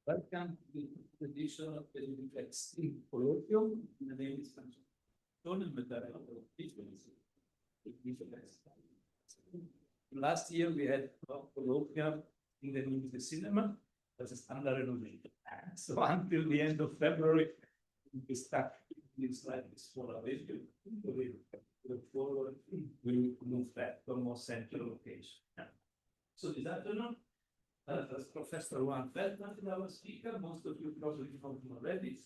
Welcome to the edition of the NITheCS Colloquium. The name is Last year we had a colloquium in the NIThe Cinema. That is under renovation. So until the end of February, we stuck in this like this for a video. We move back to a more central location. So this afternoon, that's Professor Ruan Veldtman, our speaker. Most of you probably know him already.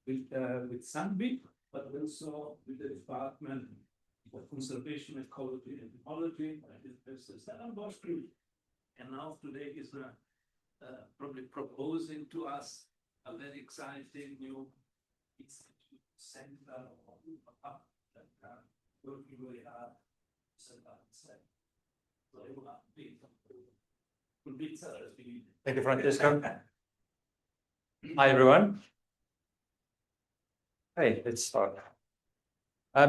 With Sunbeam, but also with the Department of Conservation, Ecology, and Ecology, there's the Stellenbosch group. And now today is probably proposing to us a very exciting new institute center that working really hard to set up. So it will be Thank you, Francesco. Hi, everyone. Hey, let's start.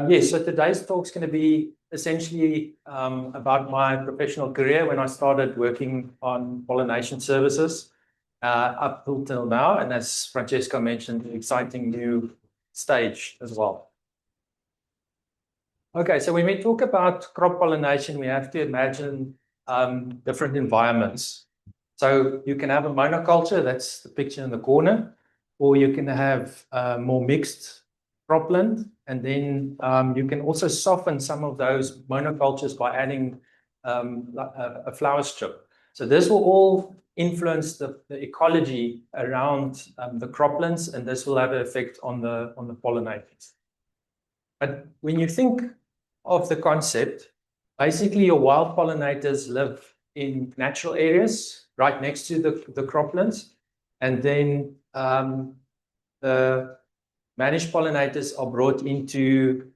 Yes, so today's talk is going to be essentially about my professional career when I started working on pollination services up till now, and as Francesco mentioned, an exciting new stage as well. Okay, so when we talk about crop pollination, we have to imagine different environments. So you can have a monoculture, that's the picture in the corner, or you can have more mixed cropland, and then you can also soften some of those monocultures by adding a flower strip. So this will all influence the ecology around the croplands, and this will have an effect on the pollinators. But when you think of the concept, basically your wild pollinators live in natural areas right next to the croplands, and then the managed pollinators are brought into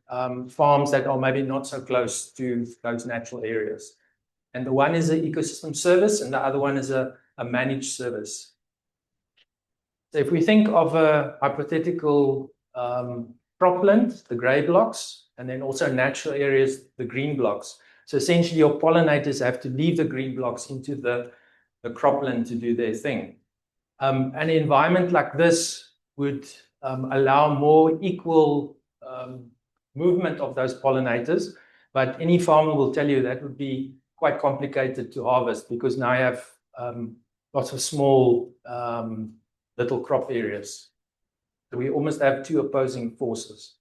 farms that are maybe not so close to those natural areas. And the one is an ecosystem service, and the other one is a managed service. So if we think of a hypothetical cropland, the gray blocks, and then also natural areas, the green blocks. So essentially your pollinators have to leave the green blocks into the cropland to do their thing. An environment like this would allow more equal movement of those pollinators, but any farmer will tell you that would be quite complicated to harvest because now you have lots of small little crop areas. So we almost have two opposing forces.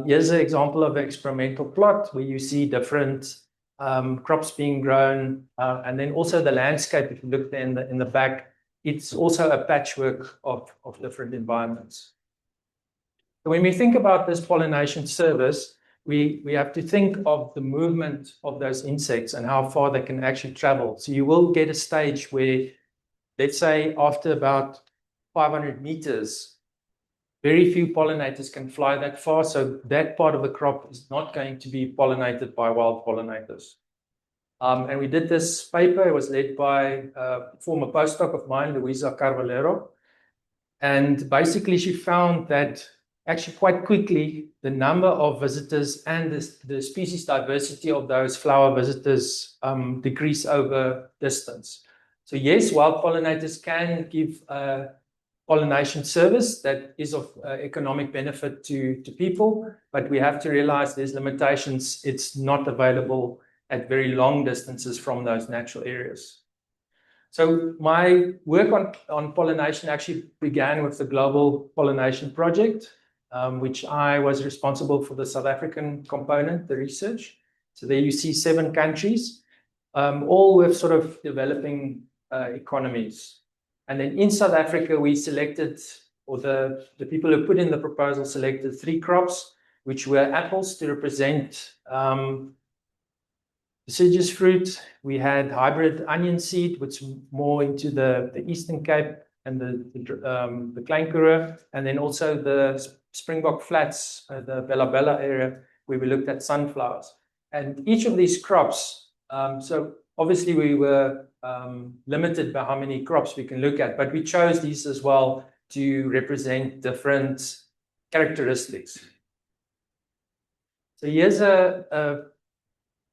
Here's an example of an experimental plot where you see different crops being grown, and then also the landscape. If you look there in the back, it's also a patchwork of different environments. So when we think about this pollination service, we have to think of the movement of those insects and how far they can actually travel. So you will get a stage where, let's say, after about 500 meters, very few pollinators can fly that far, so that part of the crop is not going to be pollinated by wild pollinators. And we did this paper. It was led by a former postdoc of mine, Luisa Carvalero. And basically she found that actually quite quickly, the number of visitors and the species diversity of those flower visitors decrease over distance. So yes, wild pollinators can give pollination service that is of economic benefit to people, but we have to realize there's limitations. It's not available at very long distances from those natural areas. So my work on pollination actually began with the Global Pollination Project, which I was responsible for the South African component, the research. So there you see 7 countries, all with sort of developing economies. And then in South Africa, we selected, or the people who put in the proposal selected 3 crops, which were apples to represent deciduous fruit. We had hybrid onion seed, which more into the Eastern Cape and the Kleinkaroo, and then also the Springbok Flats, the Bella Bella area, where we looked at sunflowers. And each of these crops, so obviously we were limited by how many crops we can look at, but we chose these as well to represent different characteristics. So here's a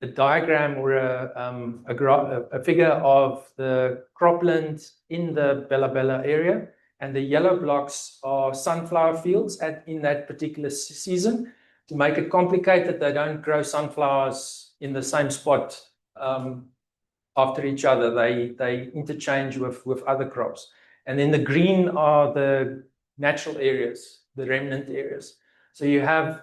a diagram or a figure of the cropland in the Bella Bella area, and the yellow blocks are sunflower fields in that particular season. To make it complicated, they don't grow sunflowers in the same spot after each other. They interchange with other crops. And then the green are the natural areas, the remnant areas. So you have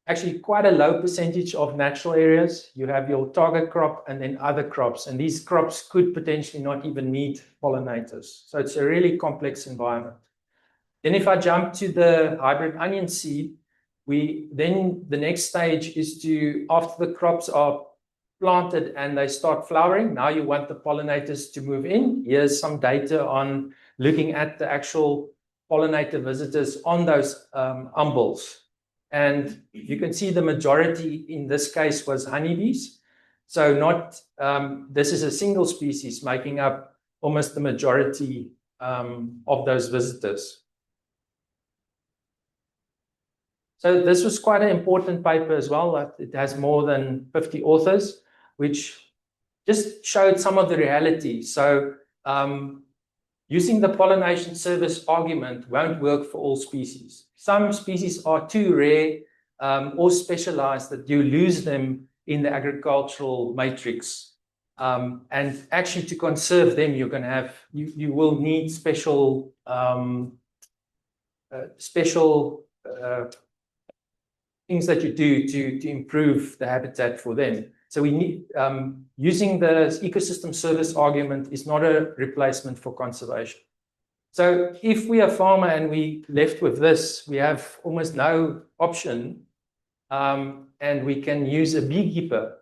actually quite a low percentage of natural areas. You have your target crop and then other crops. And these crops could potentially not even need pollinators. So it's a really complex environment. Then if I jump to the hybrid onion seed, then the next stage is to, after the crops are planted and they start flowering, now you want the pollinators to move in. Here's some data on looking at the actual pollinator visitors on those umbels. And you can see the majority in this case was honeybees. So this is a single species making up almost the majority of those visitors. So this was quite an important paper as well. It has more than 50 authors, which just showed some of the reality. So using the pollination service argument won't work for all species. Some species are too rare or specialized that you lose them in the agricultural matrix. And actually to conserve them, you're going to have, you will need special things that you do to improve the habitat for them. So we need, using the ecosystem service argument is not a replacement for conservation. So if we are a farmer and we left with this, we have almost no option, and we can use a beekeeper.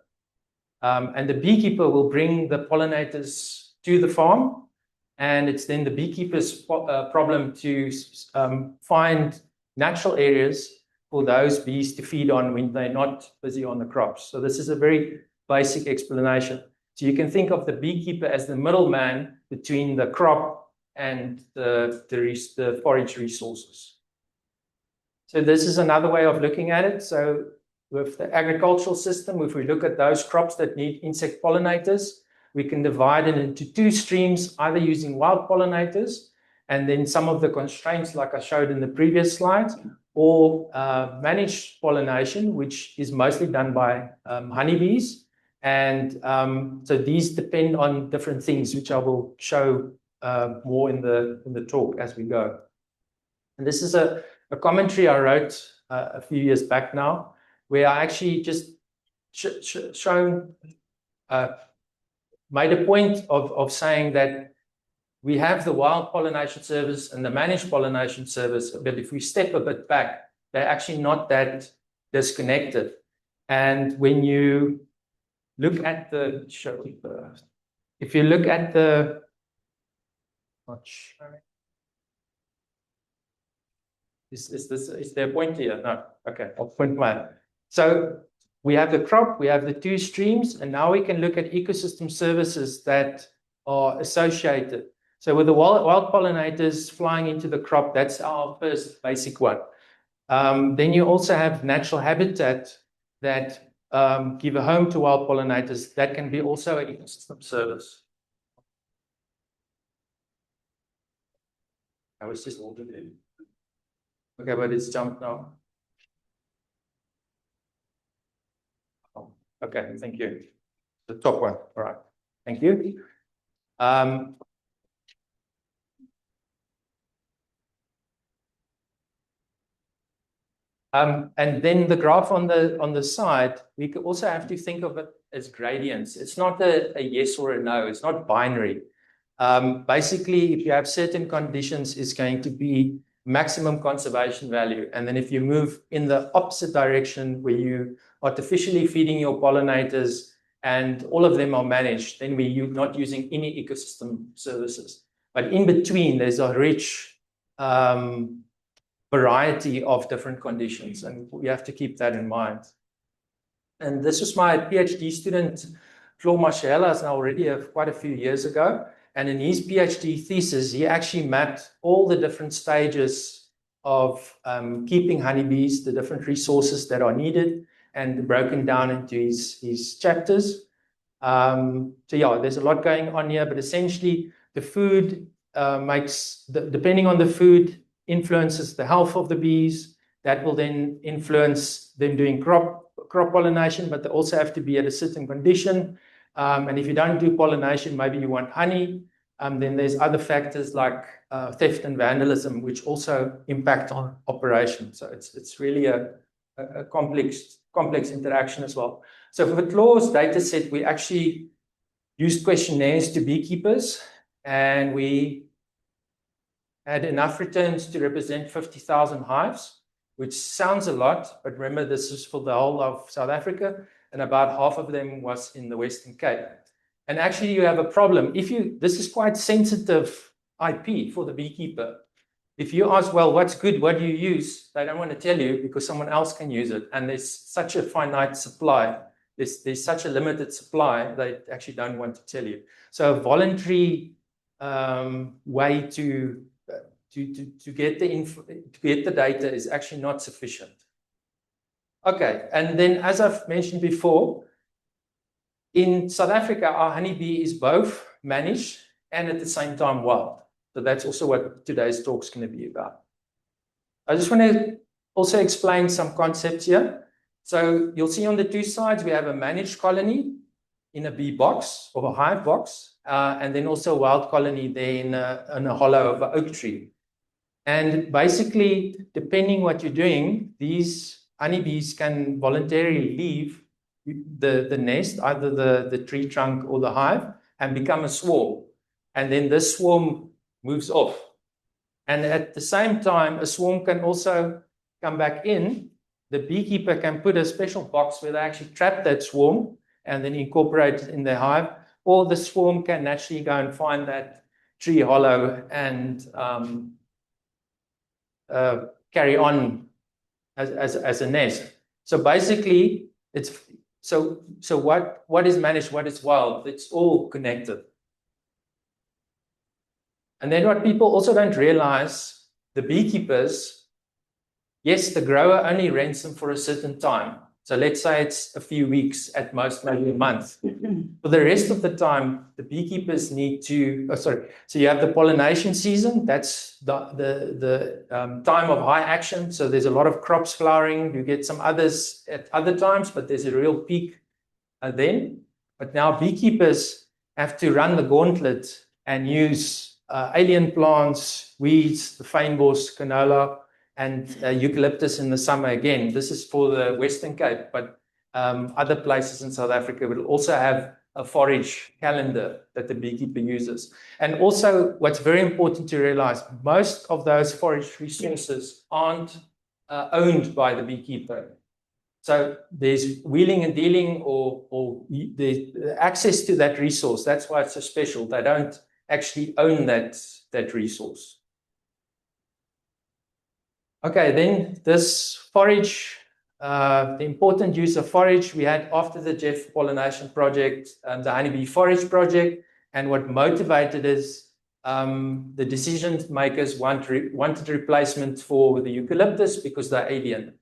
And the beekeeper will bring the pollinators to the farm, and it's then the beekeeper's problem to find natural areas for those bees to feed on when they're not busy on the crops. So this is a very basic explanation. So you can think of the beekeeper as the middleman between the crop and the forage resources. So this is another way of looking at it. So with the agricultural system, if we look at those crops that need insect pollinators, we can divide it into two streams, either using wild pollinators and then some of the constraints like I showed in the previous slides, or managed pollination, which is mostly done by honeybees. And so these depend on different things, which I will show more in the talk as we go. And this is a commentary I wrote a few years back now, where I actually just made a point of saying that we have the wild pollination service and the managed pollination service, but if we step a bit back, they're actually not that disconnected. And when you look at if you look at the, is there a point here? No. Okay, I'll point mine. So we have the crop, we have the two streams, and now we can look at ecosystem services that are associated. So with the wild pollinators flying into the crop, that's our first basic one. Then you also have natural habitat that give a home to wild pollinators. That can be also an ecosystem service. I was just okay, but it's jumped now. Oh, okay, thank you. The top one. All right, thank you. And then the graph on the side, we could also have to think of it as gradients. It's not a yes or a no. It's not binary. Basically, if you have certain conditions, it's going to be maximum conservation value. And then if you move in the opposite direction, where you artificially feeding your pollinators and all of them are managed, then we're not using any ecosystem services. But in between, there's a rich variety of different conditions, and we have to keep that in mind. And this was my PhD student, Flo Marchelas, now already quite a few years ago. And in his PhD thesis, he actually mapped all the different stages of keeping honeybees, the different resources that are needed. and broken down into his chapters. So yeah, there's a lot going on here, but essentially the food depending on the food, influences the health of the bees. That will then influence them doing crop pollination, but they also have to be at a certain condition. And if you don't do pollination, maybe you want honey. Then there's other factors like theft and vandalism, which also impact on operation. So it's really a complex interaction as well. So for the CLAWS data set, we actually used questionnaires to beekeepers, and we had enough returns to represent 50,000 hives, which sounds a lot, but remember this is for the whole of South Africa, and about half of them was in the Western Cape. And actually you have a problem. This is quite sensitive IP for the beekeeper. If you ask, well, what's good, what do you use? They don't want to tell you because someone else can use it. And there's such a finite supply. There's such a limited supply, they actually don't want to tell you. So a voluntary way to get the data is actually not sufficient. Okay, and then as I've mentioned before, in South Africa, our honeybee is both managed and at the same time wild. So that's also what today's talk is going to be about. I just want to also explain some concepts here. So you'll see on the two sides, we have a managed colony in a bee box or a hive box, and then also a wild colony there in a hollow of an oak tree. And basically, depending what you're doing, these honeybees can voluntarily leave the nest, either the tree trunk or the hive, and become a swarm. And then this swarm moves off. And at the same time, a swarm can also come back in. The beekeeper can put a special box where they actually trap that swarm and then incorporate it in their hive, or the swarm can naturally go and find that tree hollow and carry on as a nest. So basically, what is managed, what is wild? It's all connected. And then what people also don't realize, the beekeepers, yes, the grower only rents them for a certain time. So let's say it's a few weeks, at most maybe a month. For the rest of the time, the beekeepers need to, so you have the pollination season, that's the time of high action. So there's a lot of crops flowering. You get some others at other times, but there's a real peak then. But now beekeepers have to run the gauntlet and use alien plants, weeds, the fynbos, canola, and eucalyptus in the summer again. This is for the Western Cape, but other places in South Africa will also have a forage calendar that the beekeeper uses. And also, what's very important to realize, most of those forage resources aren't owned by the beekeeper. So there's wheeling and dealing or the access to that resource. That's why it's so special. They don't actually own that resource. Okay, then this forage, the important use of forage we had after the Jeff pollination project, the honeybee forage project, and what motivated is the decision makers wanted replacement for the eucalyptus because they're alien.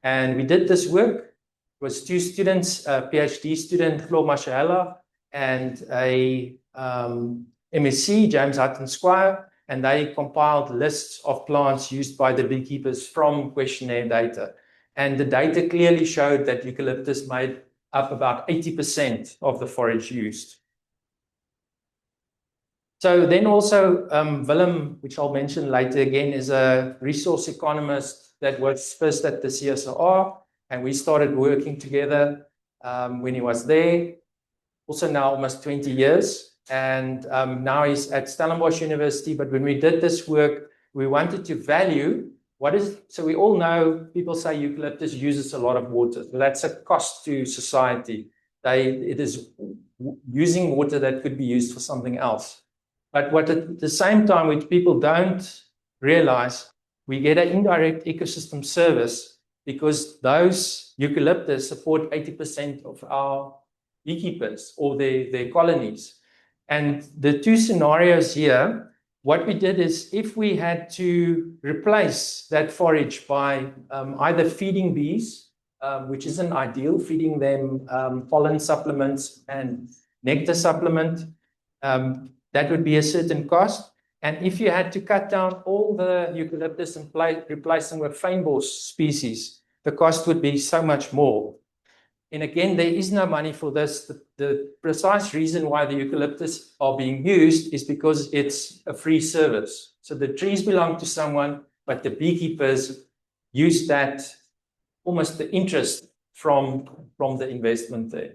And we did this work. It was two students, a PhD student, Flo Mashahela, and a MSc, James Hutton Squire, and they compiled lists of plants used by the beekeepers from questionnaire data. And the data clearly showed that eucalyptus made up about 80% of the forage used. So then also Willem, which I'll mention later again, is a resource economist that works first at the CSIR, and we started working together when he was there. Also now almost 20 years. And now he's at Stellenbosch University. But when we did this work, we wanted to value so we all know, people say eucalyptus uses a lot of water. So that's a cost to society. It is using water that could be used for something else. But what at the same time, which people don't realize, we get an indirect ecosystem service because those eucalyptus support 80% of our beekeepers or their colonies. And the two scenarios here, what we did is if we had to replace that forage by either feeding bees which isn't ideal, feeding them pollen supplements and nectar supplement. That would be a certain cost. And if you had to cut down all the eucalyptus and replace them with fynbos species, the cost would be so much more. And again, there is no money for this. The precise reason why the eucalyptus are being used is because it's a free service. So the trees belong to someone, but the beekeepers use that, almost the interest from the investment there.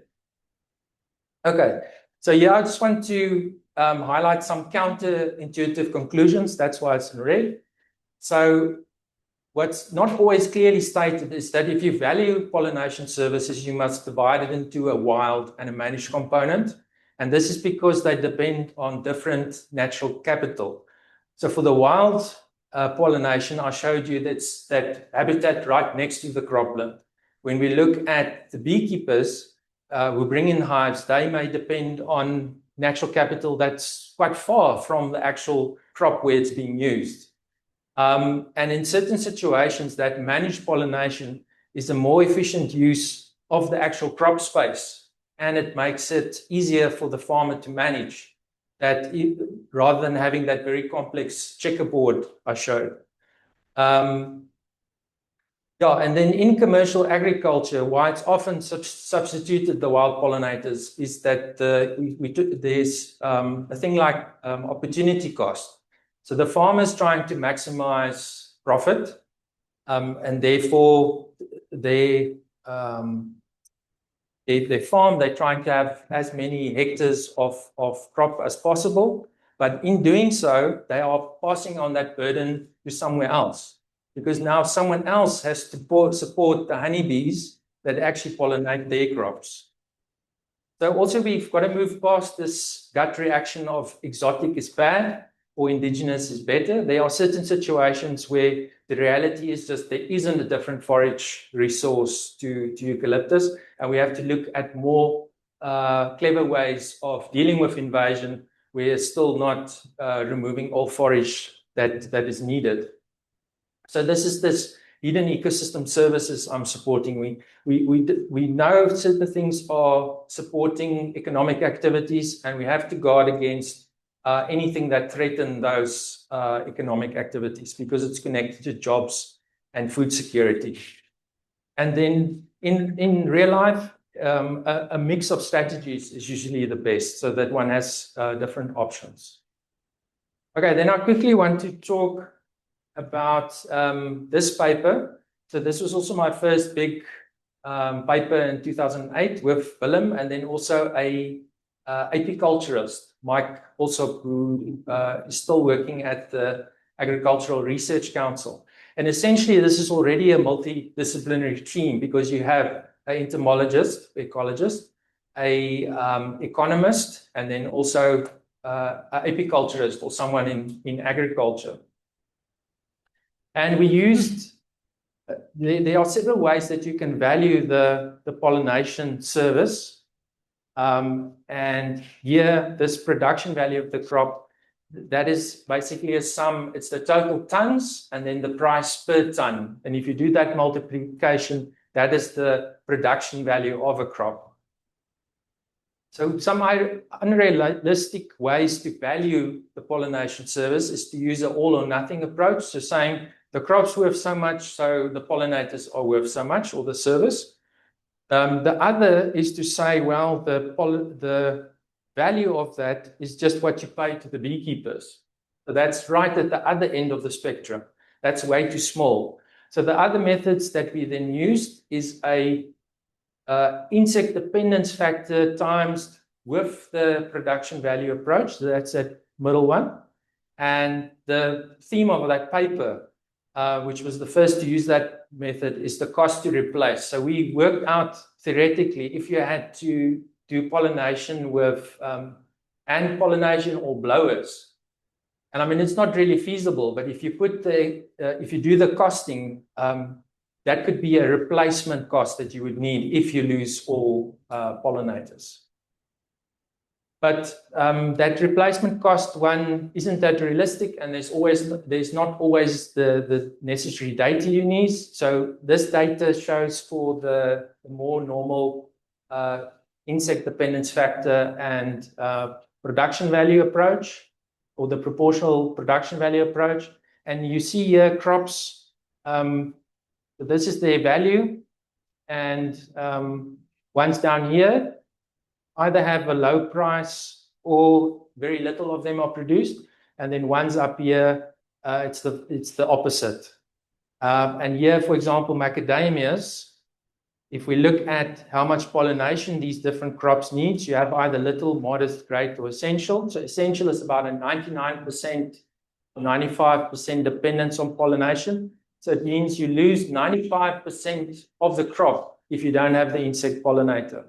Okay, so yeah, I just want to highlight some counterintuitive conclusions. That's why it's in red. So what's not always clearly stated is that if you value pollination services, you must divide it into a wild and a managed component. And this is because they depend on different natural capital. So for the wild pollination, I showed you that habitat right next to the cropland. When we look at the beekeepers who bring in hives, they may depend on natural capital that's quite far from the actual crop where it's being used. And in certain situations, that managed pollination is a more efficient use of the actual crop space, and it makes it easier for the farmer to manage that rather than having that very complex checkerboard I showed. Yeah, and then in commercial agriculture, why it's often substituted the wild pollinators is that there's a thing like opportunity cost. So the farmer is trying to maximize profit, and therefore they farm, they're trying to have as many hectares of crop as possible. But in doing so, they are passing on that burden to somewhere else, because now someone else has to support the honeybees that actually pollinate their crops. So also we've got to move past this gut reaction of exotic is bad or indigenous is better. There are certain situations where the reality is just there isn't a different forage resource to eucalyptus, and we have to look at more clever ways of dealing with invasion. We're still not removing all forage that is needed. So this is this hidden ecosystem services I'm supporting. We know certain things are supporting economic activities, and we have to guard against anything that threaten those economic activities, because it's connected to jobs and food security. And then in real life, a mix of strategies is usually the best, so that one has different options. Okay, then I quickly want to talk about this paper. So this was also my first big paper in 2008 with Willem, and then also a apiculturist, Mike, also, who is still working at the Agricultural Research Council. And essentially, this is already a multidisciplinary team, because you have an entomologist, ecologist, a economist, and then also an apiculturist or someone in agriculture. And we used, there are several ways that you can value the pollination service. And here, this production value of the crop, that is basically a sum. It's the total tons and then the price per ton. And if you do that multiplication, that is the production value of a crop. So some unrealistic ways to value the pollination service is to use an all or nothing approach. So saying the crop's worth so much, so the pollinators are worth so much, or the service. The other is to say, well, the value of that is just what you pay to the beekeepers. So that's right at the other end of the spectrum. That's way too small. So the other methods that we then used is a insect dependence factor times with the production value approach. So that's that middle one. And the theme of that paper, which was the first to use that method, is the cost to replace. So we worked out theoretically, if you had to do pollination with hand pollination or blowers, and I mean, it's not really feasible, but if you put if you do the costing, that could be a replacement cost that you would need if you lose all pollinators. But that replacement cost one isn't that realistic, and there's not always the necessary data you need. So this data shows for the more normal insect dependence factor and production value approach, or the proportional production value approach. And you see here crops, this is their value, and ones down here either have a low price or very little of them are produced, and then ones up here, it's the opposite. And here, for example, macadamias, if we look at how much pollination these different crops need, you have either little, modest, great, or essential. So essential is about a 99% or 95% dependence on pollination. So it means you lose 95% of the crop if you don't have the insect pollinator.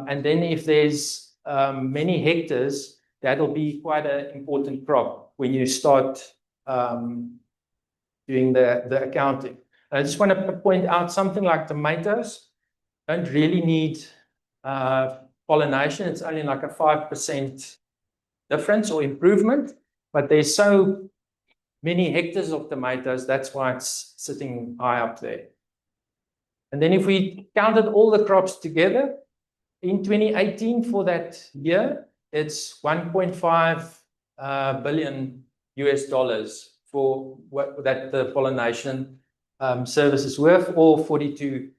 And then if there's many hectares, that'll be quite an important crop when you start doing the accounting. I just want to point out something like tomatoes don't really need pollination. It's only like a 5% difference or improvement, but there's so many hectares of tomatoes, that's why it's sitting high up there. And then if we counted all the crops together, in 2018 for that year, it's $1.5 billion for what that the pollination service is worth, or 42%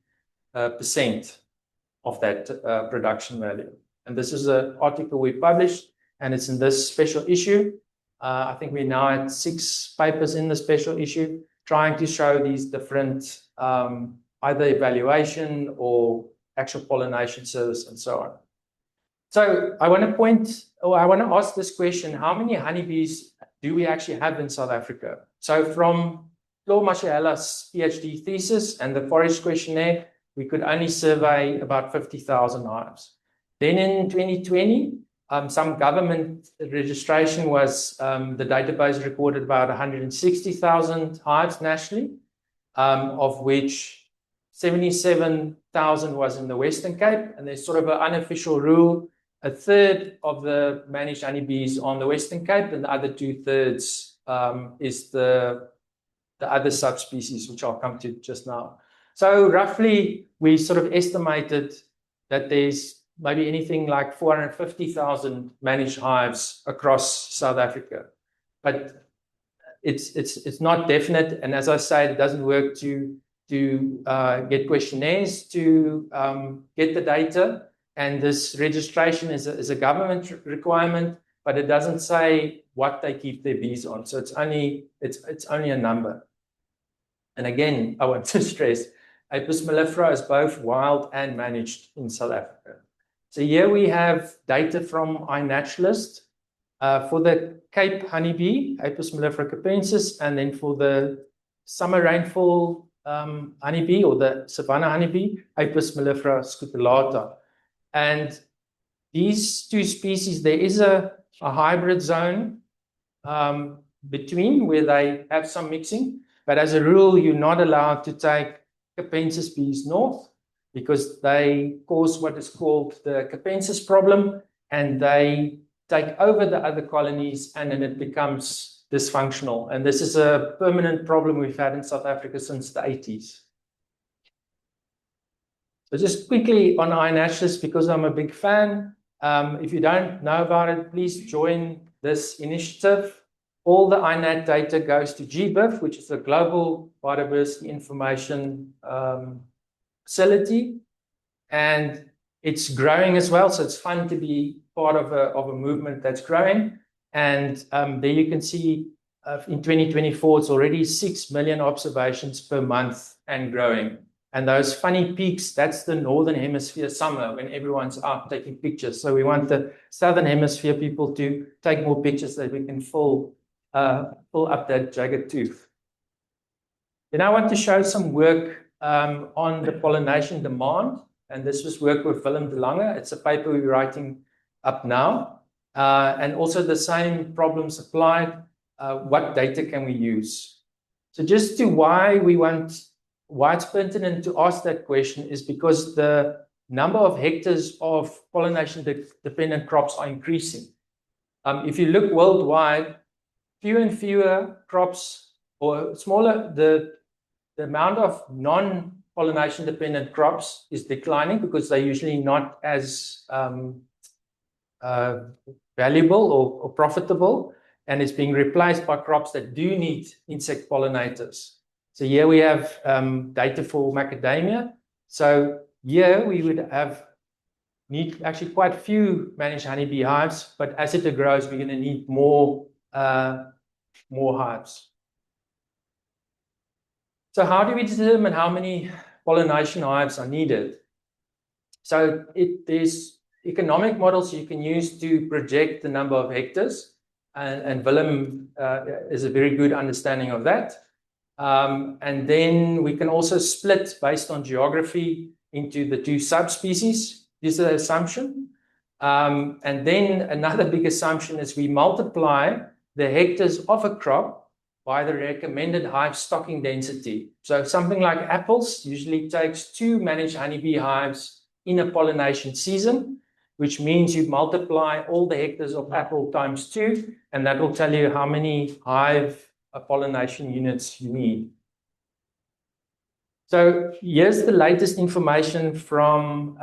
of that production value. And this is an article we published, and it's in this special issue. I think we're now at 6 papers in the special issue, trying to show these different either evaluation or actual pollination service and so on. So I want to ask this question: how many honeybees do we actually have in South Africa? So from Flor Mashiala's PhD thesis and the forage questionnaire, we could only survey about 50,000 hives. Then in 2020, some government registration was, the database recorded about 160,000 hives nationally, of which 77,000 was in the Western Cape, and there's sort of an unofficial rule: a third of the managed honeybees on the Western Cape, and the other 2/3 is the other subspecies, which I'll come to just now. So roughly, we sort of estimated that there's maybe anything like 450,000 managed hives across South Africa, but it's not definite. And as I said, it doesn't work to get questionnaires to get the data. And this registration is a government requirement, but it doesn't say what they keep their bees on. So it's only a number. And again, I want to stress, Apis mellifera is both wild and managed in South Africa. So here we have data from iNaturalist for the Cape honeybee, Apis mellifera capensis, and then for the summer rainfall honeybee, or the savanna honeybee, Apis mellifera scutellata. And these two species, there is a hybrid zone between where they have some mixing, but as a rule, you're not allowed to take capensis bees north, because they cause what is called the capensis problem, and they take over the other colonies, and then it becomes dysfunctional. And this is a permanent problem we've had in South Africa since the 80s. So just quickly on iNaturalist, because I'm a big fan, if you don't know about it, please join this initiative. All the iNat data goes to GBIF, which is the Global Biodiversity Information Facility, and it's growing as well. So it's fun to be part of a movement that's growing. And there you can see in 2024, it's already 6 million observations per month and growing. And those funny peaks, that's the Northern Hemisphere summer when everyone's out taking pictures. So we want the Southern Hemisphere people to take more pictures so that we can fill up that jagged tooth. Then I want to show some work on the pollination demand. And this was work with Willem de Lange. It's a paper we're writing up now. And also the same problems applied. What data can we use? So just to why it's pertinent to ask that question is because the number of hectares of pollination-dependent crops are increasing. If you look worldwide, fewer and fewer crops, or smaller, the amount of non-pollination dependent crops is declining because they're usually not as valuable or profitable, and it's being replaced by crops that do need insect pollinators. So here we have data for macadamia. So here we would need actually quite a few managed honeybee hives, but as it grows, we're going to need more hives. So how do we determine how many pollination hives are needed? So there's economic models you can use to project the number of hectares, and Willem is a very good understanding of that. And then we can also split based on geography into the two subspecies. This is an assumption. And then another big assumption is we multiply the hectares of a crop by the recommended hive stocking density. So something like apples usually takes 2 managed honeybee hives in a pollination season, which means you multiply all the hectares of apple times 2, and that will tell you how many hive pollination units you need. So here's the latest information from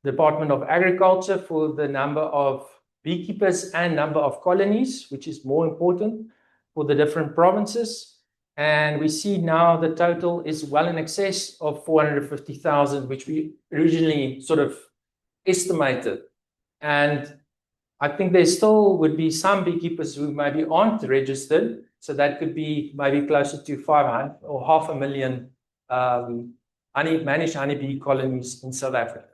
Department of Agriculture for the number of beekeepers and number of colonies, which is more important for the different provinces. And we see now the total is well in excess of 450,000, which we originally sort of estimated. And I think there still would be some beekeepers who maybe aren't registered. So that could be maybe closer to 500 or 500,000 managed honeybee colonies in South Africa.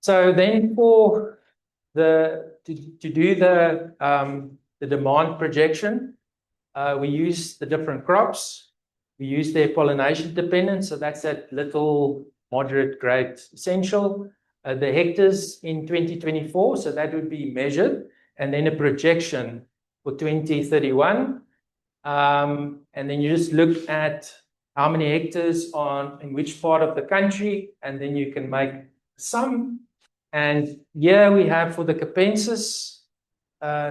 So then for to do the demand projection, we use the different crops. We use their pollination dependence. So that's that little moderate grade essential. The hectares in 2024, so that would be measured, and then a projection for 2031. And then you just look at how many hectares in which part of the country, and then you can make some. And here we have for the Capensis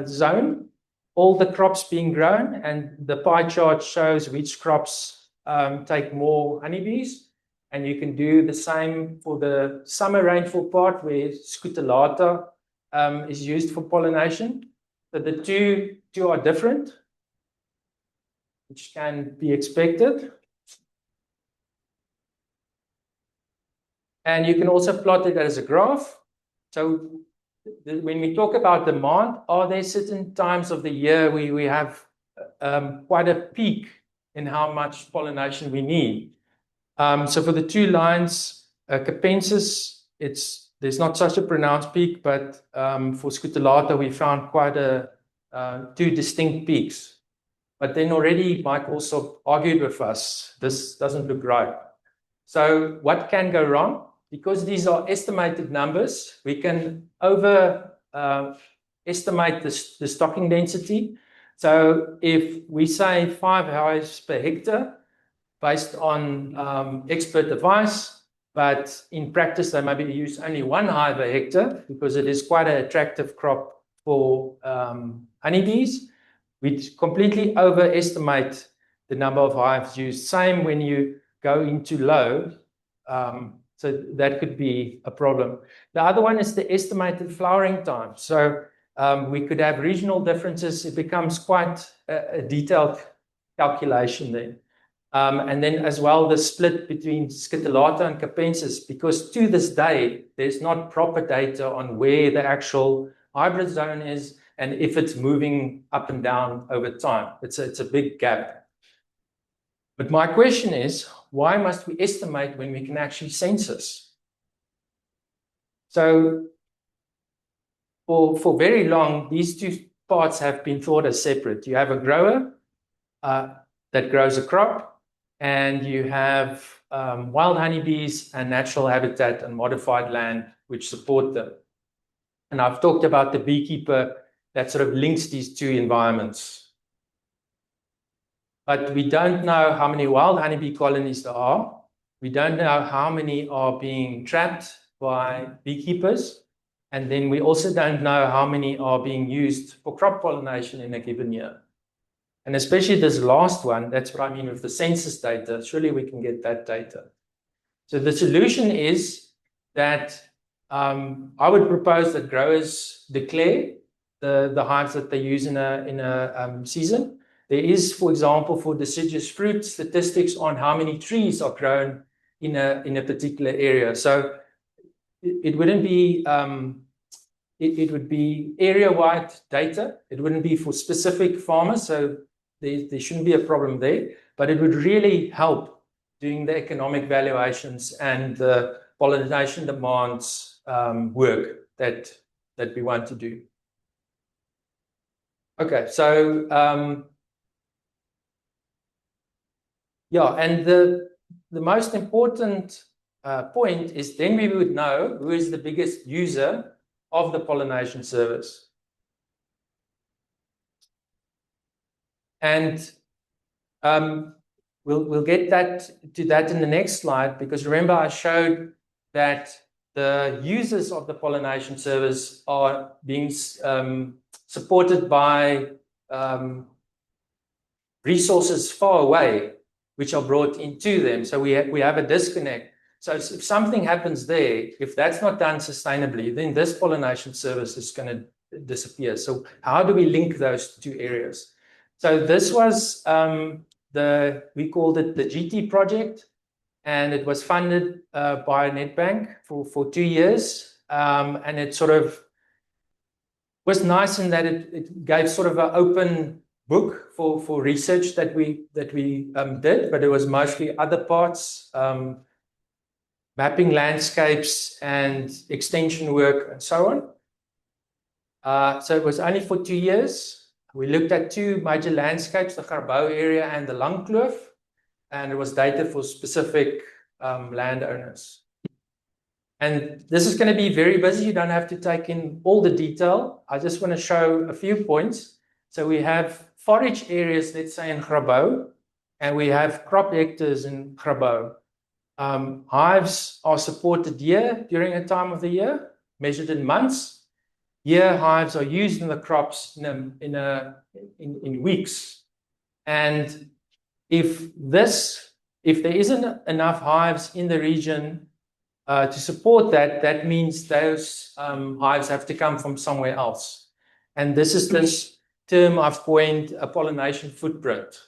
zone, all the crops being grown, and the pie chart shows which crops take more honeybees. And you can do the same for the summer rainfall part where Scutellata is used for pollination. So the two are different, which can be expected. And you can also plot it as a graph. So when we talk about demand, are there certain times of the year where we have quite a peak in how much pollination we need? So for the 2 lines, Capensis, there's not such a pronounced peak, but for Scutellata, we found quite 2 distinct peaks. But then already Mike also argued with us, this doesn't look right. So what can go wrong? Because these are estimated numbers, we can estimate the stocking density. So if we say 5 hives per hectare based on expert advice, but in practice they maybe use only 1 hive a hectare because it is quite an attractive crop for honeybees, we completely overestimate the number of hives used. Same when you go into low. So that could be a problem. The other one is the estimated flowering time. So we could have regional differences. It becomes quite a detailed calculation then. And then as well, the split between Scutellata and Capensis, because to this day, there's not proper data on where the actual hybrid zone is and if it's moving up and down over time. It's a big gap. But my question is, why must we estimate when we can actually census? So for very long, these 2 parts have been thought as separate. You have a grower that grows a crop, and you have wild honeybees and natural habitat and modified land which support them. And I've talked about the beekeeper that sort of links these 2 environments. But we don't know how many wild honeybee colonies there are. We don't know how many are being trapped by beekeepers. And then we also don't know how many are being used for crop pollination in a given year. And especially this last one, that's what I mean with the census data. Surely we can get that data. So the solution is that I would propose that growers declare the hives that they use in a season. There is, for example, for deciduous fruit, statistics on how many trees are grown in a particular area. So it wouldn't be it would be area-wide data. It wouldn't be for specific farmers, so there shouldn't be a problem there. But it would really help doing the economic valuations and the pollination demands work that we want to do. Okay, so yeah, and the most important point is then we would know who is the biggest user of the pollination service. And we'll get to that in the next slide, because remember I showed that the users of the pollination service are being supported by resources far away, which are brought into them. So we have a disconnect. So if something happens there, if that's not done sustainably, then this pollination service is going to disappear. So how do we link those two areas? So this was we called it the GT project, and it was funded by Nedbank for 2 years. And it sort of was nice in that it gave sort of an open book for research that we did, but it was mostly other parts, mapping landscapes and extension work and so on. So it was only for 2 years. We looked at 2 major landscapes, the Garbou area and the Langkloof, and it was data for specific landowners. And this is going to be very busy. You don't have to take in all the detail. I just want to show a few points. So we have forage areas, let's say in Garbou, and we have crop hectares in Garbou. Hives are supported here during a time of the year, measured in months. Here, hives are used in the crops in weeks. And if there isn't enough hives in the region to support that, that means those hives have to come from somewhere else. And this is this term I've coined, a pollination footprint.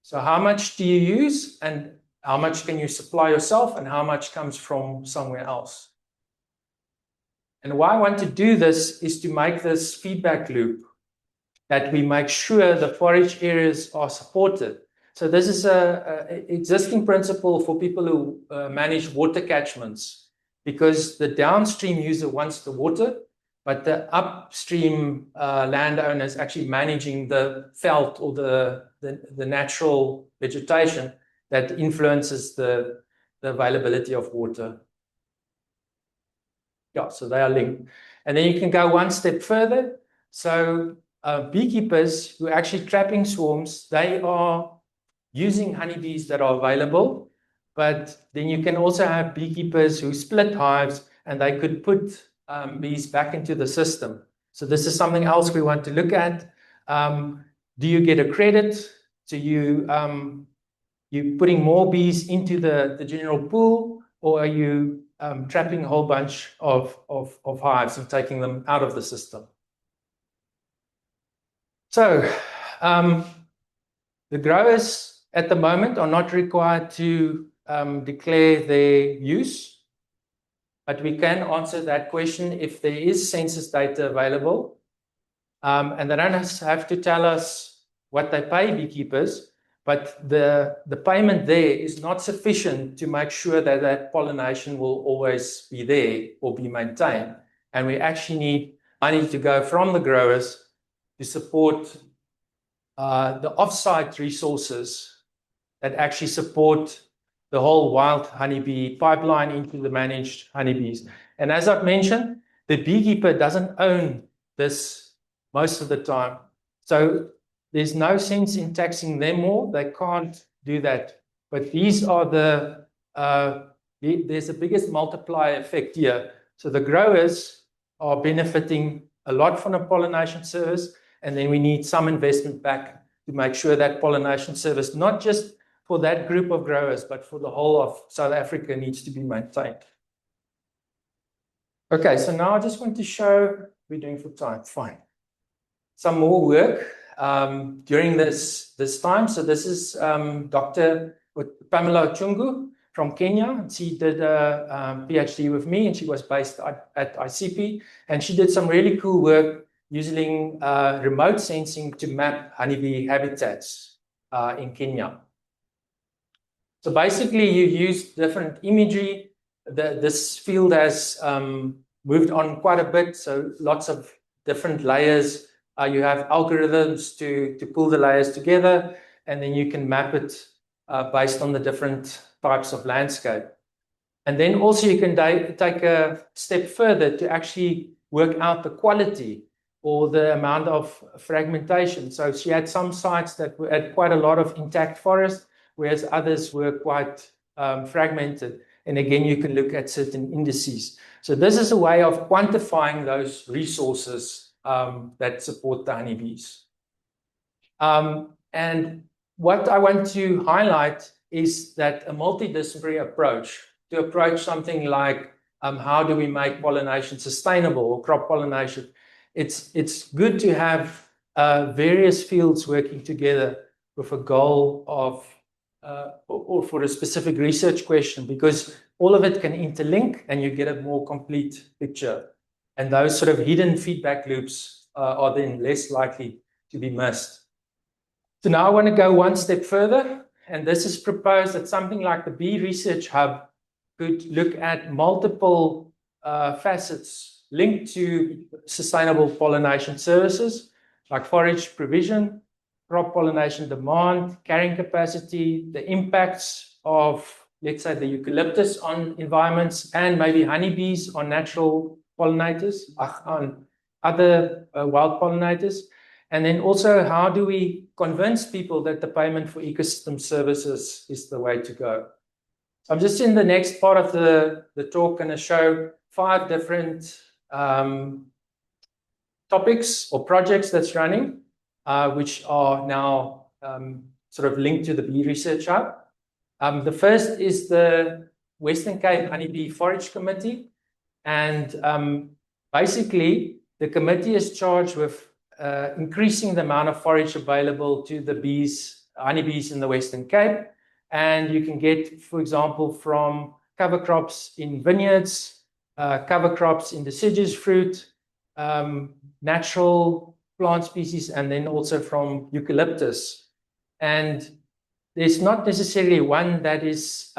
So how much do you use, and how much can you supply yourself, and how much comes from somewhere else? And why I want to do this is to make this feedback loop, that we make sure the forage areas are supported. So this is an existing principle for people who manage water catchments, because the downstream user wants the water, but the upstream landowner is actually managing the veld or the natural vegetation that influences the availability of water. Yeah, so they are linked. And then you can go one step further. So beekeepers who are actually trapping swarms, they are using honeybees that are available, but then you can also have beekeepers who split hives, and they could put bees back into the system. So this is something else we want to look at. Do you get a credit? So you're putting more bees into the general pool, or are you trapping a whole bunch of hives and taking them out of the system? So the growers at the moment are not required to declare their use, but we can answer that question if there is census data available. And they don't have to tell us what they pay beekeepers, but the payment there is not sufficient to make sure that that pollination will always be there or be maintained. And we actually need money to go from the growers to support the off-site resources that actually support the whole wild honeybee pipeline into the managed honeybees. And as I've mentioned, the beekeeper doesn't own this most of the time. So there's no sense in taxing them more. They can't do that. But these are the there's the biggest multiplier effect here. So the growers are benefiting a lot from the pollination service, and then we need some investment back to make sure that pollination service, not just for that group of growers, but for the whole of South Africa, needs to be maintained. Okay, so now I just want to show, we're doing for time, fine. Some more work during this time. So this is Dr. Pamela Chungu from Kenya. She did a PhD with me, and she was based at ICP, and she did some really cool work using remote sensing to map honeybee habitats in Kenya. So basically, you use different imagery. This field has moved on quite a bit, so lots of different layers. You have algorithms to pull the layers together, and then you can map it based on the different types of landscape. And then also you can take a step further to actually work out the quality or the amount of fragmentation. So she had some sites that had quite a lot of intact forest, whereas others were quite fragmented. And again, you can look at certain indices. So this is a way of quantifying those resources that support the honeybees. And what I want to highlight is that a multidisciplinary approach to approach something like how do we make pollination sustainable or crop pollination. It's good to have various fields working together with a goal of or for a specific research question, because all of it can interlink and you get a more complete picture. And those sort of hidden feedback loops are then less likely to be missed. So now I want to go one step further, and this is proposed that something like the Bee Research Hub could look at multiple facets linked to sustainable pollination services, like forage provision, crop pollination demand, carrying capacity, the impacts of, let's say, the eucalyptus on environments, and maybe honeybees on natural pollinators, on other wild pollinators. And then also, how do we convince people that the payment for ecosystem services is the way to go? I'm just in the next part of the talk going to show 5 different topics or projects that's running, which are now sort of linked to the Bee Research Hub. The first is the Western Cape Honeybee Forage Committee. And basically, the committee is charged with increasing the amount of forage available to the honeybees in the Western Cape. And you can get, for example, from cover crops in vineyards, cover crops in deciduous fruit, natural plant species, and then also from eucalyptus. And there's not necessarily one that is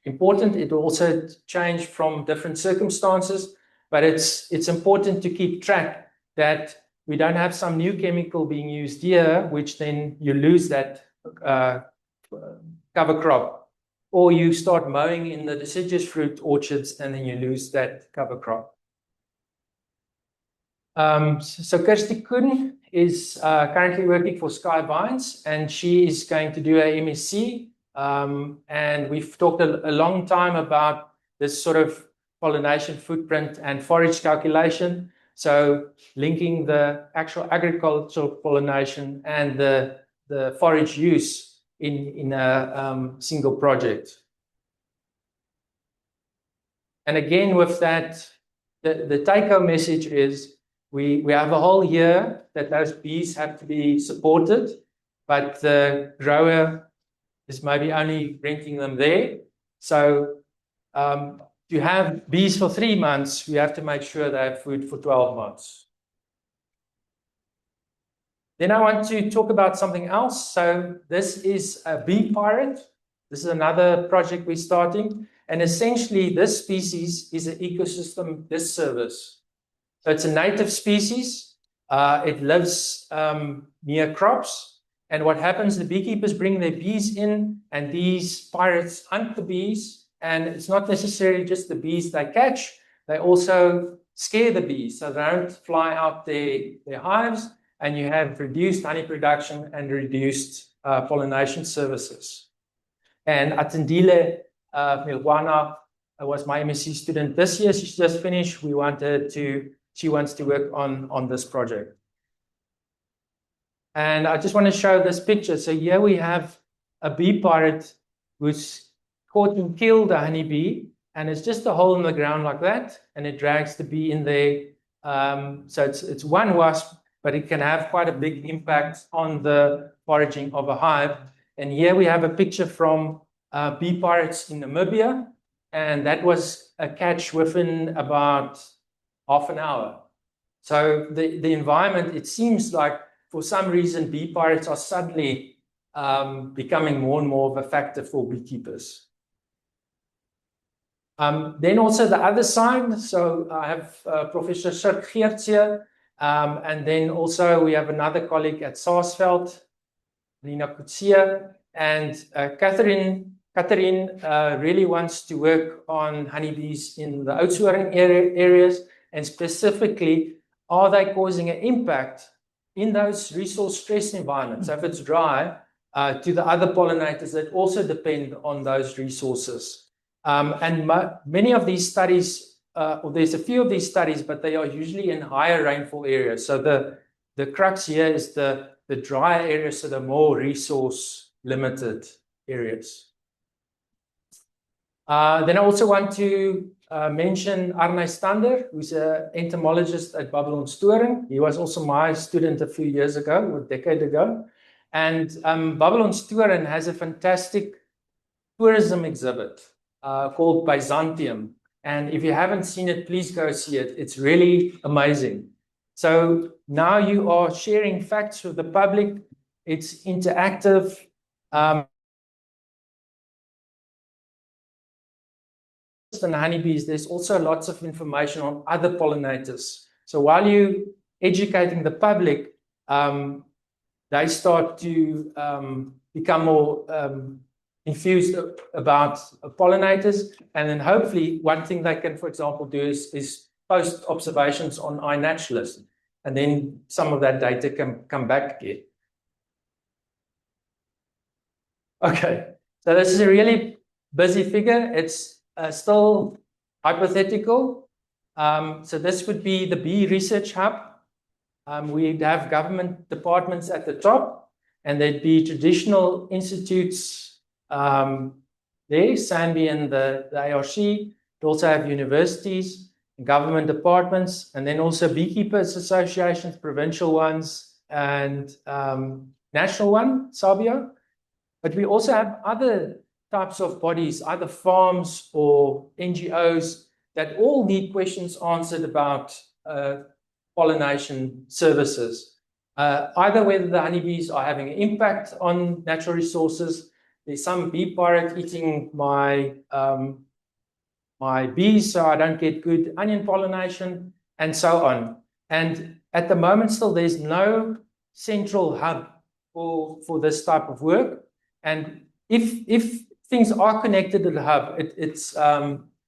important. It will also change from different circumstances, but it's important to keep track that we don't have some new chemical being used here, which then you lose that cover crop, or you start mowing in the deciduous fruit orchards and then you lose that cover crop. So Kirsty Kuhn is currently working for Sky Vines, and she is going to do a MSc. And we've talked a long time about this sort of pollination footprint and forage calculation. So linking the actual agricultural pollination and the forage use in a single project. And again, with that, the take-home message is we have a whole year that those bees have to be supported, but the grower is maybe only renting them there. So to have bees for 3 months, we have to make sure they have food for 12 months. Then I want to talk about something else. So this is a bee pirate. This is another project we're starting. And essentially, this species is an ecosystem disservice. So it's a native species. It lives near crops. And what happens, the beekeepers bring their bees in, and these pirates hunt the bees. And it's not necessarily just the bees they catch. They also scare the bees, so they don't fly out their hives, and you have reduced honey production and reduced pollination services. And Atendile Milwana was my MSc student this year. She's just finished. She wants to work on this project. And I just want to show this picture. So here we have a bee pirate who's caught and killed a honeybee, and it's just a hole in the ground like that, and it drags the bee in there. So it's one wasp, but it can have quite a big impact on the foraging of a hive. And here we have a picture from bee pirates in Namibia, and that was a catch within about half an hour. So the environment, it seems like for some reason, bee pirates are suddenly becoming more and more of a factor for beekeepers. Then also the other side, so I have Professor Sirk Geerts here, and then also we have another colleague at Saasveld, Lina Kutsia, and Catherine really wants to work on honeybees in the Oudtshoorn areas, and specifically, are they causing an impact in those resource stress environments? So if it's dry, to the other pollinators that also depend on those resources. And many of these studies, or there's a few of these studies, but they are usually in higher rainfall areas. So the crux here is the drier areas, so the more resource limited areas. Then I also want to mention Arne Stander, who's an entomologist at Babylonstoring. He was also my student a few years ago, a decade ago. And Babylonstoring has a fantastic tourism exhibit called Byzantium. And if you haven't seen it, please go see it. It's really amazing. So now you are sharing facts with the public. It's interactive. And honeybees, there's also lots of information on other pollinators. So while you're educating the public, they start to become more infused about pollinators. And then hopefully one thing they can, for example, do is post observations on iNaturalist. And then some of that data can come back again. Okay, so this is a really busy figure. It's still hypothetical. So this would be the Bee Research Hub. We'd have government departments at the top, and there'd be traditional institutes there, SANBI and the ARC. We'd also have universities, government departments, and then also beekeepers associations, provincial ones, and national one, SABIO. But we also have other types of bodies, either farms or NGOs, that all need questions answered about pollination services. Either whether the honeybees are having an impact on natural resources. There's some bee pirate eating my bees, so I don't get good onion pollination, and so on. And at the moment still, there's no central hub for this type of work. And if things are connected to the hub, it's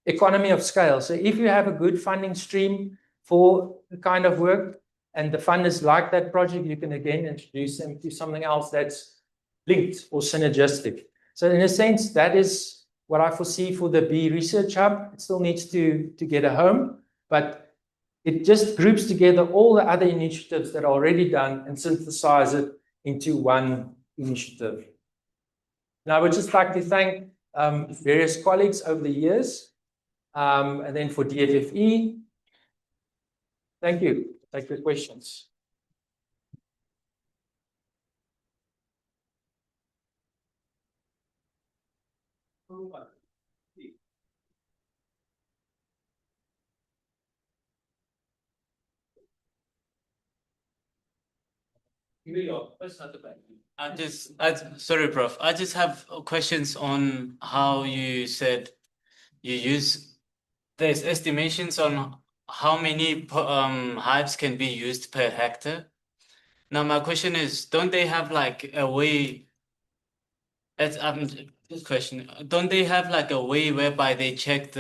economy of scale. So if you have a good funding stream for the kind of work, and the funders like that project, you can again introduce them to something else that's linked or synergistic. So in a sense, that is what I foresee for the Bee Research Hub. It still needs to get a home, but it just groups together all the other initiatives that are already done and synthesize it into one initiative. Now, I would just like to thank various colleagues over the years, and then for DFFE. Thank you. Take the questions. Sorry, Prof. I just have questions on how you said there's estimations on how many hives can be used per hectare. Now, my question is, don't they have like a way? This question, don't they have like a way whereby they check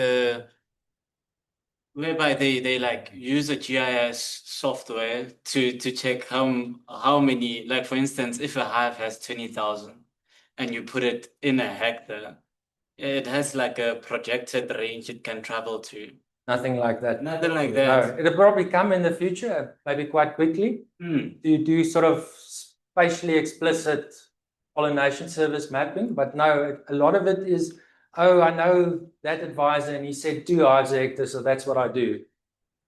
whereby they like use a GIS software to check how many, like for instance, if a hive has 20,000 and you put it in a hectare, It has like a projected range it can travel to. Nothing like that. Nothing like No, that. it'll probably come in the future, maybe quite quickly. To do sort of spatially explicit pollination service mapping, but no, a lot of it is, oh, I know that advisor and he said 2 hives a hectare, so that's what I do.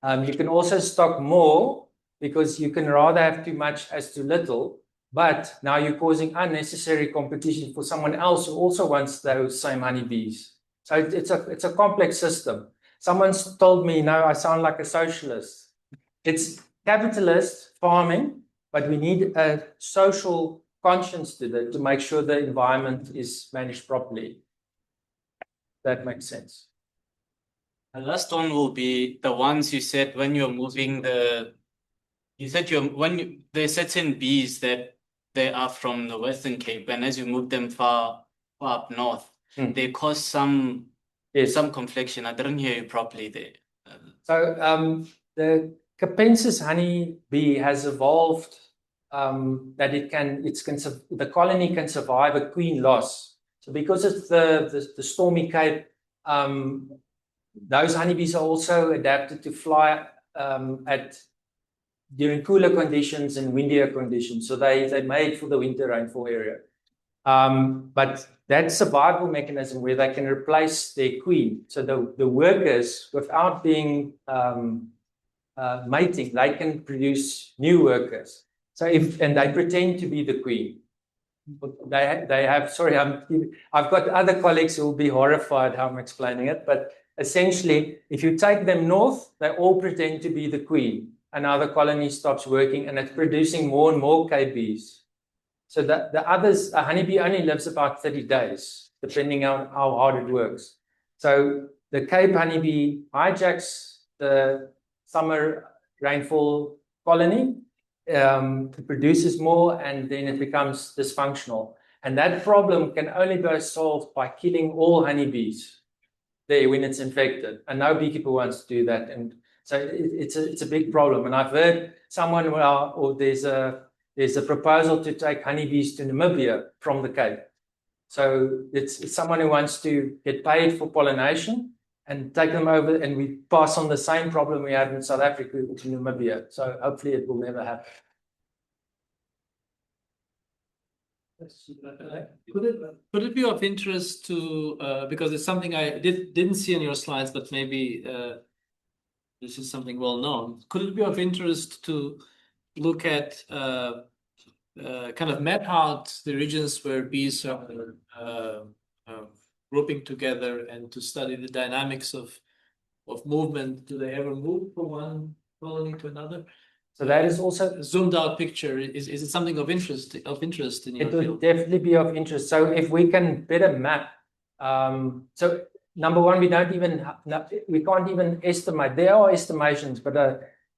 You can also stock more because you can rather have too much as too little, but now you're causing unnecessary competition for someone else who also wants those same honeybees. So it's a complex system. Someone's told me, no, I sound like a socialist. It's capitalist farming, but we need a social conscience to make sure the environment is managed properly. That makes sense. The last one will be the ones you said when you're moving you said there's certain bees that they are from the Western Cape, and as you move them far up north, they cause some confliction. I didn't hear you properly there. So the Capensis honeybee has evolved that the colony can survive a queen loss. So because it's the stormy Cape, those honeybees are also adapted to fly during cooler conditions and windier conditions. So they're made for the winter rainfall area. But that survival mechanism where they can replace their queen. So the workers, without being mating, they can produce new workers. So and they pretend to be the queen. They have, sorry, I've got other colleagues who will be horrified how I'm explaining it, but essentially, if you take them north, they all pretend to be the queen, and now the colony stops working, and it's producing more and more KBs. So the others, a honeybee only lives about 30 days, depending on how hard it works. So the Cape honeybee hijacks the summer rainfall colony, it produces more, and then it becomes dysfunctional. And that problem can only be solved by killing all honeybees there when it's infected. And no beekeeper wants to do that. And so it's a big problem. And I've heard someone, or there's a proposal to take honeybees to Namibia from the Cape. So it's someone who wants to get paid for pollination and take them over, and we pass on the same problem we had in South Africa to Namibia. So hopefully it will never happen. Could it be of interest to, because it's something I didn't see in your slides, but maybe this is something well known. Could it be of interest to look at kind of map out the regions where bees are grouping together, and to study the dynamics of movement? Do they ever move from one colony to another? So that is also a zoomed out picture. Is it something of interest in your field? It would definitely be of interest. So if we can better map, so number one, we can't even estimate. There are estimations, but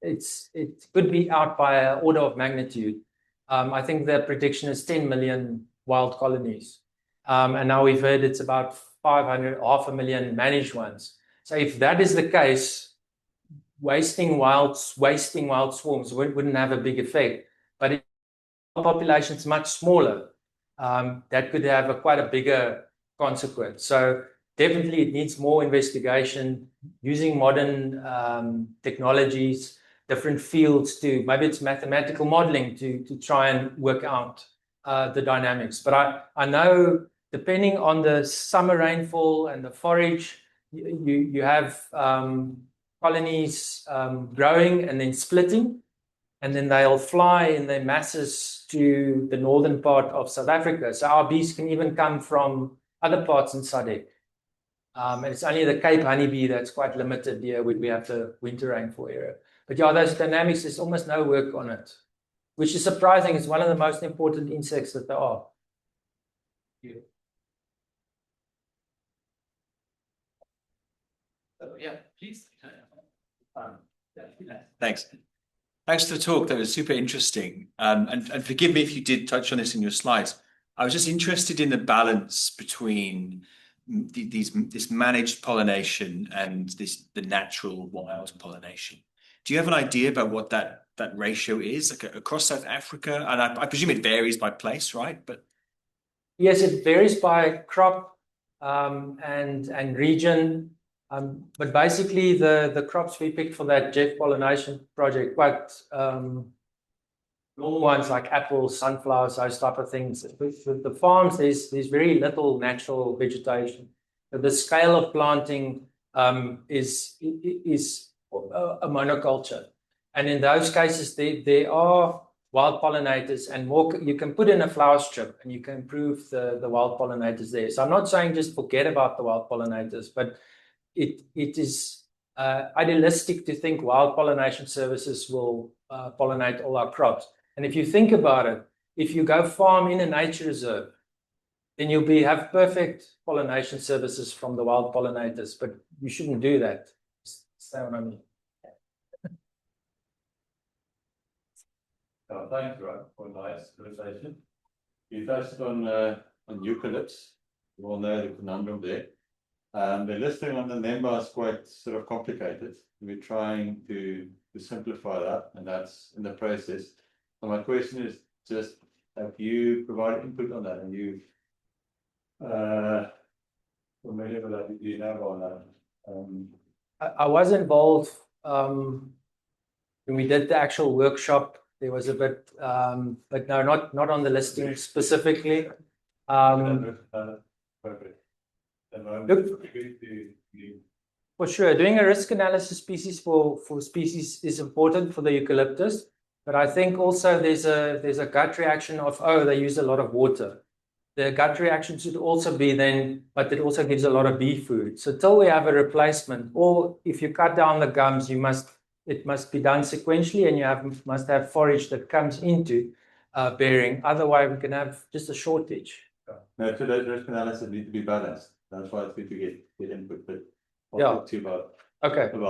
it could be out by an order of magnitude. I think the prediction is 10 million wild colonies. And now we've heard it's about 500,000 managed ones. So if that is the case, wasting wild swarms wouldn't have a big effect. But if the population is much smaller, that could have quite a bigger consequence. So definitely it needs more investigation using modern technologies, different fields maybe it's mathematical modeling to try and work out the dynamics. But I know depending on the summer rainfall and the forage, you have colonies growing and then splitting, and then they'll fly in their masses to the northern part of South Africa. So our bees can even come from other parts in SADC. And it's only the Cape honeybee that's quite limited here when we have the winter rainfall area. But yeah, those dynamics, there's almost no work on it, which is surprising. It's one of the most important insects that there are. Yeah, please. Thanks. Thanks for the talk. That was super interesting. And forgive me if you did touch on this in your slides. I was just interested in the balance between this managed pollination and the natural wild pollination. Do you have an idea about what that ratio is across South Africa? And I presume it varies by place, right? But yes, it varies by crop. and region. But basically, the crops we picked for that jet pollination project, quite normal ones like apples, sunflowers, those type of things. With the farms, there's very little natural vegetation. The scale of planting is a monoculture, and in those cases, there are wild pollinators and more. You can put in a flower strip and you can improve the wild pollinators there. So I'm not saying just forget about the wild pollinators, but it is idealistic to think wild pollination services will pollinate all our crops. And if you think about it, if you go farm in a nature reserve, then you'll have perfect pollination services from the wild pollinators, but you shouldn't do that. Say what I mean. Oh, thanks, Ruan, for a nice presentation. You touched on eucalypts. You all know the conundrum there. The listing on the NEMBA is quite sort of complicated. We're trying to simplify that, and that's in the process. So my question is just, have you provided input on that? And you familiar with that? Do you know about that? I was involved when we did the actual workshop. There was a bit, but no, not on the listing specifically. Perfect. For sure, doing a risk analysis species for species is important for the eucalyptus, but I think also there's a gut reaction of, oh, they use a lot of water. The gut reaction should also be then, but it also gives a lot of bee food. So till we have a replacement, or if you cut down the gums, it must be done sequentially, and you must have forage that comes into bearing. Otherwise, we can have just a shortage. No, so those risk analysis need to be balanced. That's why it's good to get input. But I'll Yeah. talk to you about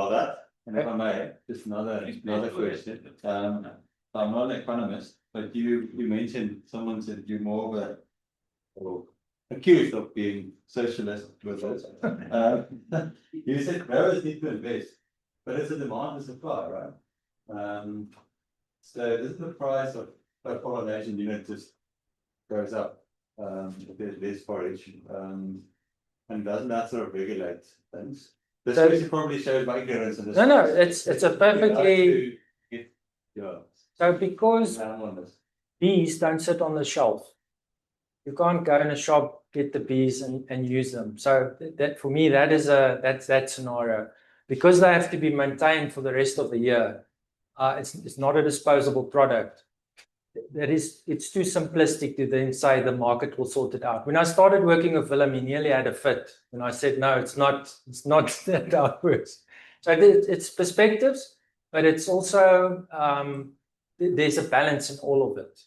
that. And if Okay. I may, just another question. I'm not an economist, but you mentioned someone said you're more of or accused of being socialist with us. You said growers need to invest, but it's a demand and supply, right? So isn't the price of pollination unit just goes up if there's less forage? And doesn't that sort of regulate things? This question probably shows my ignorance in this. No, it's a perfectly. Yeah. So because bees don't sit on the shelf, you can't go in a shop, get the bees and use them. So that for me, that's that scenario. Because they have to be maintained for the rest of the year, it's not a disposable product. It's too simplistic to then say the market will sort it out. When I started working with Willem, he nearly had a fit. And I said, no, it's not that how it works. So it's perspectives, but it's also, there's a balance in all of it.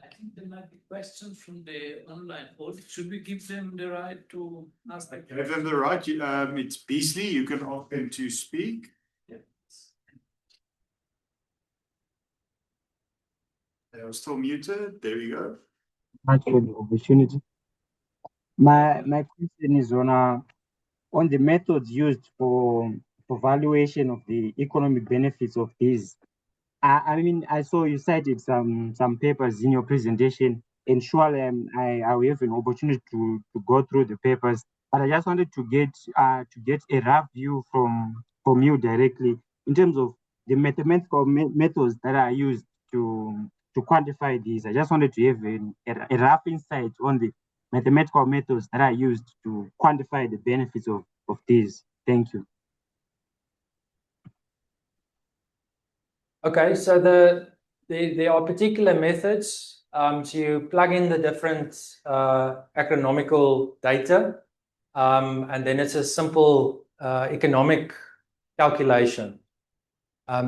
I think there might be questions from the online audience. Should we give them the right to ask that? Give them the right. It's Beasley. You can ask them to speak. They are still muted. There we go. Much for the opportunity. My question is on the methods used for valuation of the economic benefits of these. I mean, I saw you cited some papers in your presentation, and surely I will have an opportunity to go through the papers. But I just wanted to get a rough view from you directly in terms of the mathematical methods that are used to quantify these. I just wanted to have a rough insight on the mathematical methods that are used to quantify the benefits of these. Thank you. Okay, so there are particular methods. So you plug in the different agronomical data, and then it's a simple economic calculation.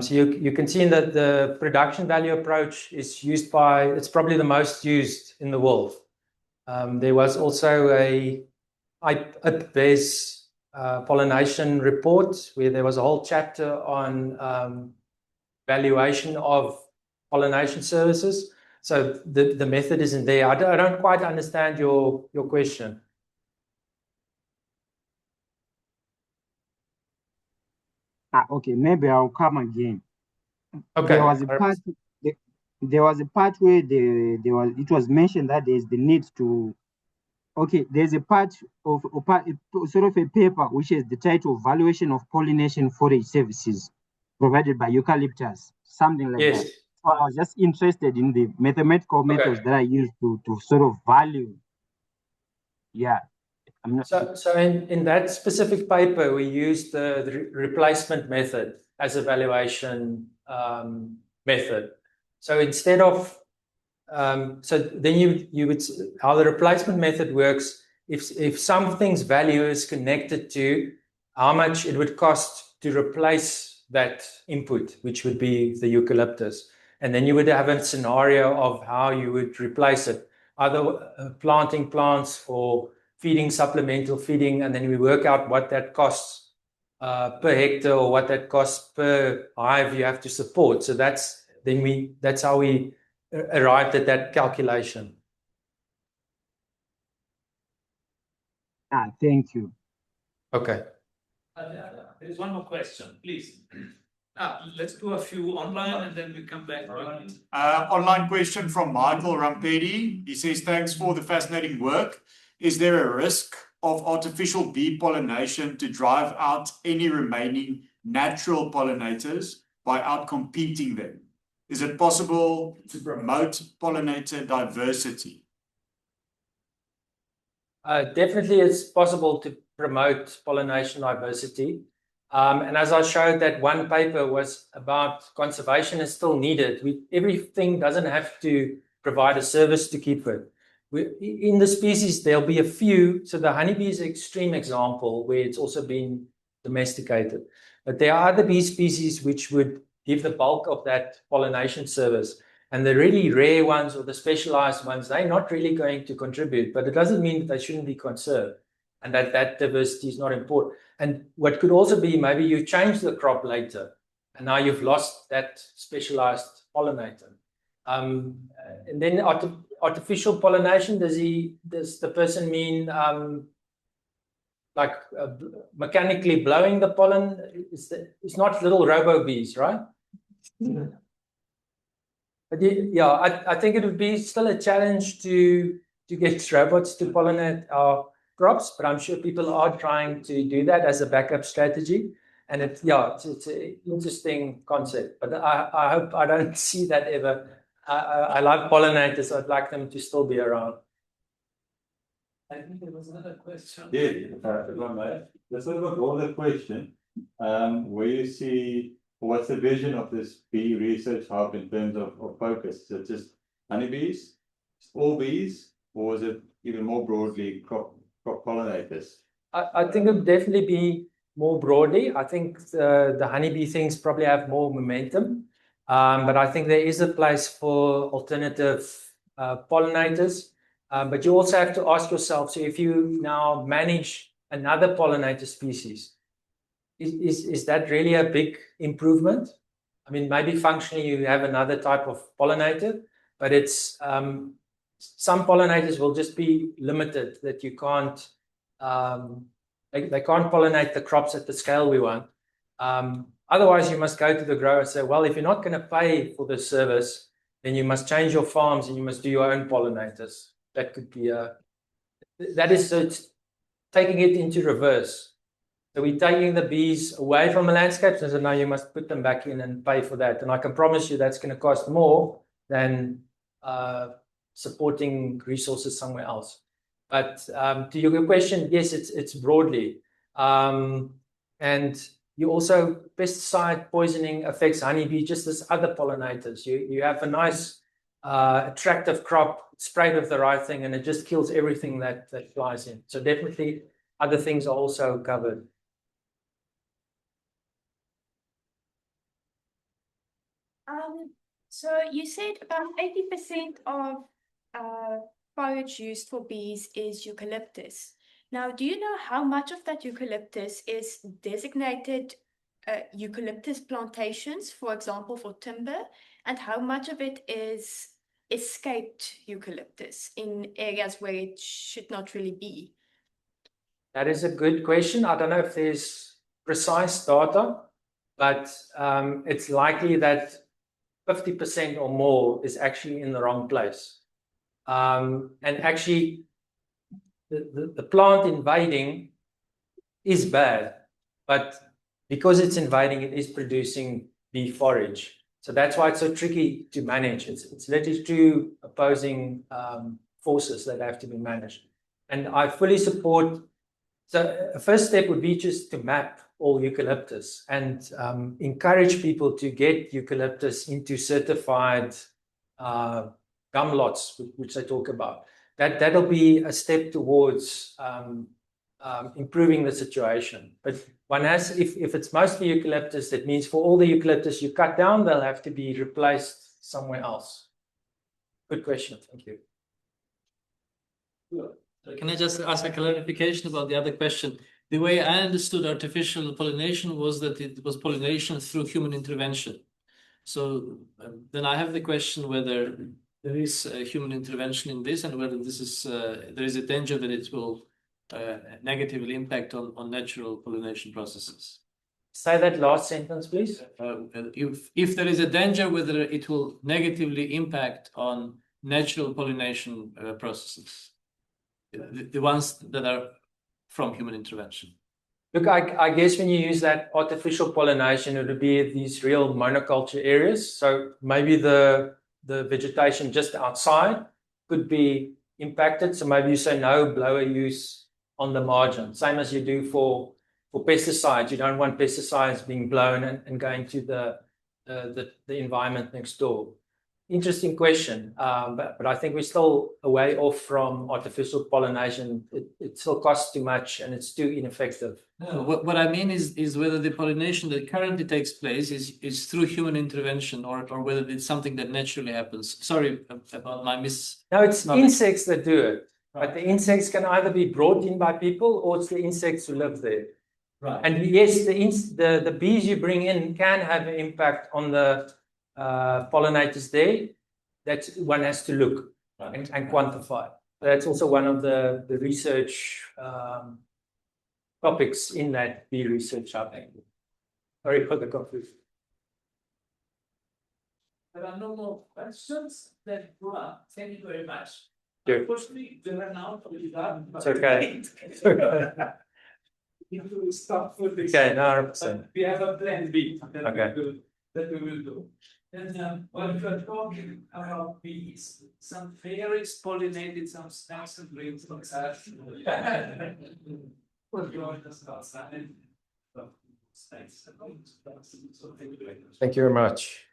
So you can see that the production value approach is used it's probably the most used in the world. There was also a IPBES pollination report where there was a whole chapter on valuation of pollination services. So the method isn't there. I don't quite understand your question. Okay, maybe I'll come again. Okay. There was a part. there was a part where it was mentioned that there's the need to. Okay, there's a part of sort of a paper which is the title Valuation of Pollination Forage Services provided by eucalyptus, something like Yes. that. So I was just interested in the mathematical methods that I used to sort of value. Yeah. I'm not So in that specific paper, we used the replacement method as a valuation method. So instead of so then you would how the replacement method works. If something's value is connected to how much it would cost to replace that input, which would be the eucalyptus, and then you would have a scenario of how you would replace it, either planting plants or feeding, supplemental feeding, and then we work out what that costs per hectare or what that costs per hive you have to support. So that's how we arrived at that calculation. Thank you. Okay. There's one more question, please. Let's do a few online and then we come back. Online question from Michael Rampedi. He says, thanks for the fascinating work. Is there a risk of artificial bee pollination to drive out any remaining natural pollinators by outcompeting them? Is it possible to promote pollinator diversity? Definitely it's possible to promote pollination diversity. And as I showed, that one paper was about conservation is still needed. Everything doesn't have to provide a service to keep it. In the species, there'll be a few. So the honeybee is an extreme example where it's also been domesticated. But there are other bee species which would give the bulk of that pollination service. And the really rare ones or the specialized ones, they're not really going to contribute, but it doesn't mean that they shouldn't be conserved and that diversity is not important. And what could also be, maybe you change the crop later and now you've lost that specialized pollinator. And then artificial pollination, does the person mean mechanically blowing the pollen? It's not little robo bees, right? But yeah, I think it would be still a challenge to get robots to pollinate our crops, but I'm sure people are trying to do that as a backup strategy. And it's an interesting concept, but I hope I don't see that ever. I love pollinators. I'd like them to still be around. I think there was another question. Yeah, if I may. Let's sort of a broader question. Where you see, what's the vision of this bee research hub in terms of focus? Is it just honeybees, all bees, or is it even more broadly crop pollinators? I think it would definitely be more broadly. I think the honeybee things probably have more momentum. But I think there is a place for alternative pollinators. But you also have to ask yourself, so if you now manage another pollinator species, is that really a big improvement? I mean, maybe functionally you have another type of pollinator, but it's some pollinators will just be limited, that you can't they can't pollinate the crops at the scale we want. Otherwise, you must go to the grower and say, well, if you're not going to pay for this service, then you must change your farms and you must do your own pollinators. That could be so it's taking it into reverse. So we're taking the bees away from the landscapes and so now you must put them back in and pay for that. And I can promise you that's going to cost more than supporting resources somewhere else. But to your question, yes, it's broadly. And you also, pesticide poisoning affects honeybee just as other pollinators. You have a nice attractive crop sprayed with the right thing and it just kills everything that flies in. So definitely other things are also covered. So you said about 80% of forage used for bees is eucalyptus. Now, do you know how much of that eucalyptus is designated eucalyptus plantations, for example, for timber, and how much of it is escaped eucalyptus in areas where it should not really be? That is a good question. I don't know if there's precise data, but it's likely that 50% or more is actually in the wrong place. And actually, the plant invading is bad, but because it's invading, it is producing bee forage. So that's why it's so tricky to manage. It's literally two opposing forces that have to be managed. And I fully support. So a first step would be just to map all eucalyptus and encourage people to get eucalyptus into certified gum lots, which I talk about. That'll be a step towards improving the situation. But one has, if it's mostly eucalyptus, that means for all the eucalyptus you cut down, they'll have to be replaced somewhere else. Good question. Thank you. Can I just ask a clarification about the other question? The way I understood artificial pollination was that it was pollination through human intervention. So then I have the question whether there is human intervention in this and whether this is there is a danger that it will negatively impact on natural pollination processes. Say that last sentence, please. If there is a danger, whether it will negatively impact on natural pollination processes. The ones that are from human intervention. Look, I guess when you use that artificial pollination, it would be these real monoculture areas. So maybe the vegetation just outside could be impacted. So maybe you say no blower use on the margin, same as you do for pesticides. You don't want pesticides being blown and going to the environment next door. Interesting question, but I think we're still a way off from artificial pollination. It still costs too much and it's too ineffective. No, what I mean is whether the pollination that currently takes place is through human intervention or whether it's something that naturally happens. Sorry about my No, it's insects that do it. Right. But the insects can either be brought in by people or it's the insects who live there. Right. And yes, the bees you bring in can have an impact on the pollinators there. That one has to look and quantify. That's also one of the research topics in that bee research hub. Sorry for the confusion. There are no more questions. Then, thank you very much. Unfortunately, we are now it's okay. It's okay. We stop for this. Okay, no, 100%. We have a plan B Okay. that we will do. And when we are talking about bees, some fairies pollinated some snacks and drinks from us. Thank you very much.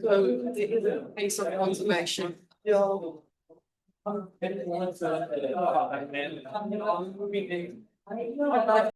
So, piece of conservation.